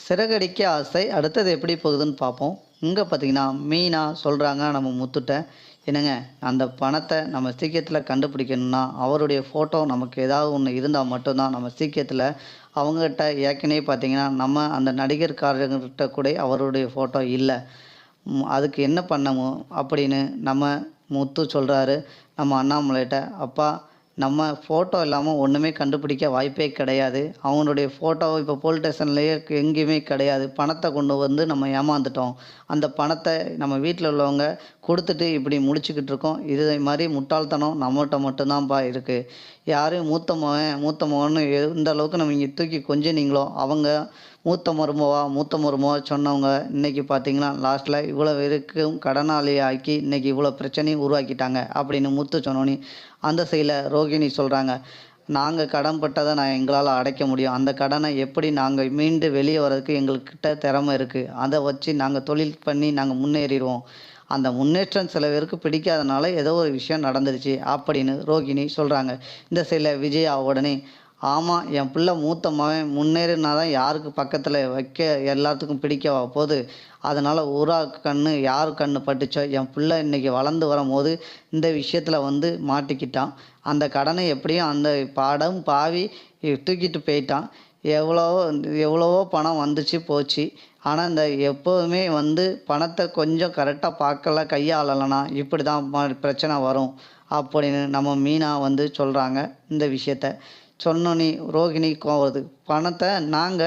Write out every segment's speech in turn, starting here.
சிறகடிக்க ஆசை. அடுத்தது எப்படி போகுதுன்னு பார்ப்போம். இங்க பார்த்தீங்கன்னா, மீனா சொல்றாங்க நம்ம முத்துட்ட, "என்னங்க அந்த பணத்த நம்ம சீக்கிரத்தில கண்டுபிடிக்கணும்னா, அவருடைய ஃபோட்டோ நமக்கு ஏதாவது ஒண்ணு இருந்தா மட்டும் தான் நம்ம சீக்கிரத்தில அவங்ககிட்ட ஏற்கனவே பார்த்தீங்கன்னா, நம்ம அந்த நடிகர்காரர்கிட்ட கூட அவருடைய ஃபோட்டோ இல்ல. அதுக்கு என்ன பண்ணணும்?" அப்படின்னு நம்ம முத்து சொல்றாரு, நம்ம அண்ணாமலைட்ட. "அப்பா நம்ம ஃபோட்டோ இல்லாம ஒண்ணுமே கண்டுபிடிக்க வாய்ப்பே கிடையாது. அவங்களுடைய ஃபோட்டோ இப்போ போலீஸ் ஸ்டேஷன்லயே எங்கேயுமே கிடையாது. பணத்த கொண்டு வந்து நம்ம ஏமாந்துட்டோம். அந்த பணத்த நம்ம வீட்ல உள்ளவங்க குடுத்துட்டு இப்படி முழிச்சுக்கிட்டு இருக்கோம். இது மாரி முட்டாள்தனம் நம்மட்ட மட்டும் தான்ப்பா இருக்கு. யாரு மூத்த மகன்னு எந்த அளவுக்கு நம்ம இங்க தூக்கி கொஞ்சுனீங்களோ, அவங்க மூத்த மருமவா சொன்னவங்க இன்னைக்கு பார்த்தீங்கன்னா, லாஸ்ட்ல இவ்வளோ வரைக்கும் கடனாளி ஆக்கி இன்னைக்கு இவ்வளோ பிரச்சனையும் உருவாக்கிட்டாங்க." அப்படின்னு முத்து சொன்னோனே, அந்த சைட்ல ரோகிணி சொல்றாங்க, "நாங்க கடன் பட்டத எங்களால அடைக்க முடியும். அந்த கடன எப்படி நாங்க மீண்டு வெளிய வரதுக்கு எங்கள்கிட்ட திறமை இருக்கு. அத வச்சு நாங்க தொழில் பண்ணி நாங்க முன்னேறிருவோம். அந்த முன்னேற்றம் சில பேருக்கு பிடிக்காதனால ஏதோ ஒரு விஷயம் நடந்துருச்சு." அப்படின்னு ரோகிணி சொல்றாங்க. இந்த சைட்ல விஜயா உடனே, "ஆமா, என் பிள்ளை மூத்த மகன் முன்னேறினா தான் யாருக்கு பக்கத்துல வைக்க எல்லாத்துக்கும் பிடிக்கவா போது. அதனால ஊரா கண்ணு யார் கண்ணு பட்டுச்சோ, என் பிள்ளை இன்னைக்கு வளர்ந்து வரும்போது இந்த விஷயத்துல வந்து மாட்டிக்கிட்டான். அந்த கடனை எப்படியும் அந்த படம் பாவி தூக்கிட்டு போயிட்டான். எவ்வளவோ எவ்வளவோ பணம் வந்துச்சு போச்சு. ஆனா இந்த எப்போதுமே வந்து பணத்த கொஞ்சம் கரெக்ட்டா பார்க்கல, கையாளலனா இப்படிதான் பிரச்சனை வரும்." அப்படின்னு நம்ம மீனா வந்து சொல்றாங்க இந்த விஷயத்த. சொன்னோனே ரோகிணிக்கு கோவம் வருது. "பணத்த நாங்க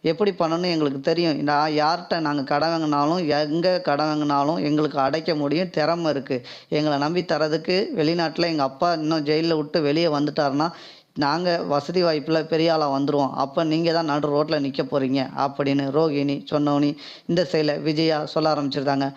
எப்படி பண்ணணும்னு எங்களுக்கு தெரியும். நான் யார்ட்ட நாங்க கடன் வாங்குனாலும், எங்க கடன் வாங்குனாலும் எங்களுக்கு அடைக்க முடியும். திறமை இருக்கு. எங்கள நம்பி தர்றதுக்கு வெளிநாட்ல எங்க அப்பா இன்னும் ஜெயில்ல விட்டு வெளிய வந்துட்டாருன்னா, நாங்க வசதி வாய்ப்புல பெரிய ஆளா வந்துருவோம். அப்ப நீங்க தான் நடு ரோட்ல நிக்க போறீங்க." அப்படின்னு ரோகிணி சொன்னோனே, இந்த சைட்ல விஜயா சொல்ல ஆரம்பிச்சிருந்தாங்க.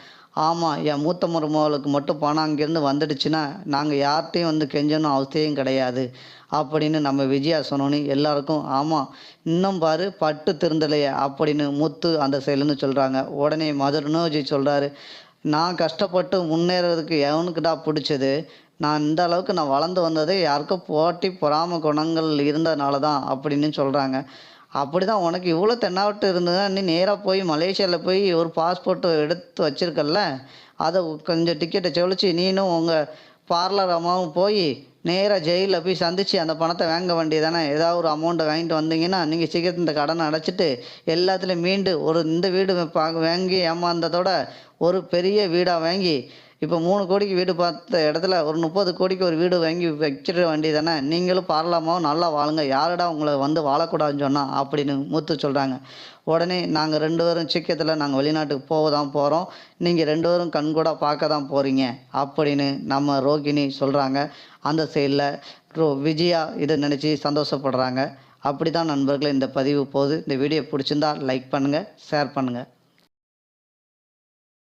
"ஆமா, என் மூத்த மருமகளுக்கு மட்டும் பணம் அங்கேருந்து வந்துடுச்சுன்னா, நாங்க யார்ட்டயும் வந்து கெஞ்சணும் அவசியம் கிடையாது." அப்படின்னு நம்ம விஜயா சொன்னோனே எல்லாருக்கும், "ஆமா, இன்னும் பாரு பட்டு திருந்தலையே." அப்படின்னு முத்து அந்த சைட்லேருந்து சொல்றாங்க. உடனே மனோஜ் சொல்றாரு, "நான் கஷ்டப்பட்டு முன்னேறதுக்கு எவனுக்குடா புடிச்சது? இந்த அளவுக்கு நான் வளர்ந்து வந்ததே யாருக்கோ போட்டி, பொறாமை குணங்கள் இருந்ததுனால தான்." அப்படின்னு சொல்றாங்க. "அப்படிதான் உனக்கு இவ்வளோ தென்னாவட்டு இருந்ததுன்னா, நீ நேரா போய் மலேசியால போய் ஒரு பாஸ்போர்ட் எடுத்து வச்சிருக்கல்ல, அத கொஞ்சம் டிக்கெட்ட செலுத்தி நீனும் உங்க பார்லர் அம்மாவும் போயி நேரா ஜெயில்ல போய் சந்திச்சு அந்த பணத்த வாங்க வேண்டியது தானே. ஏதாவது ஒரு அமௌண்ட்ட வாங்கிட்டு வந்தீங்கன்னா, நீங்க சீக்கிரம் இந்த கடன அடைச்சுட்டு எல்லாத்துலயும் மீண்டு இந்த வீடு வாங்கி ஏமாந்ததோட ஒரு பெரிய வீடா வாங்கி, இப்ப 3,00,00,000க்கு வீடு பார்த்த இடத்துல ஒரு 30,00,00,000க்கு ஒரு வீடு வாங்கி வச்சிட வேண்டியது தானே. நீங்களும் பார்லாமாவும் நல்லா வாழுங்க. யாருடா உங்கள வந்து வாழக்கூடாதுன்னு சொன்னா?" அப்படின்னு முத்து சொல்றாங்க. உடனே, "நாங்க 2 பேரும் சீக்கிரத்தில நாங்க வெளிநாட்டுக்கு போக தான் போறோம். நீங்க 2 பேரும் கண்கூடா பார்க்க தான் போறீங்க." அப்படின்னு நம்ம ரோகிணி சொல்றாங்க. அந்த சைட்ல விஜயா இத நினைச்சு சந்தோஷப்படுறாங்க. அப்படிதான் நண்பர்களே இந்த பதிவு போது. இந்த வீடியோ புடிச்சிருந்தா லைக் பண்ணுங்க, ஷேர் பண்ணுங்க.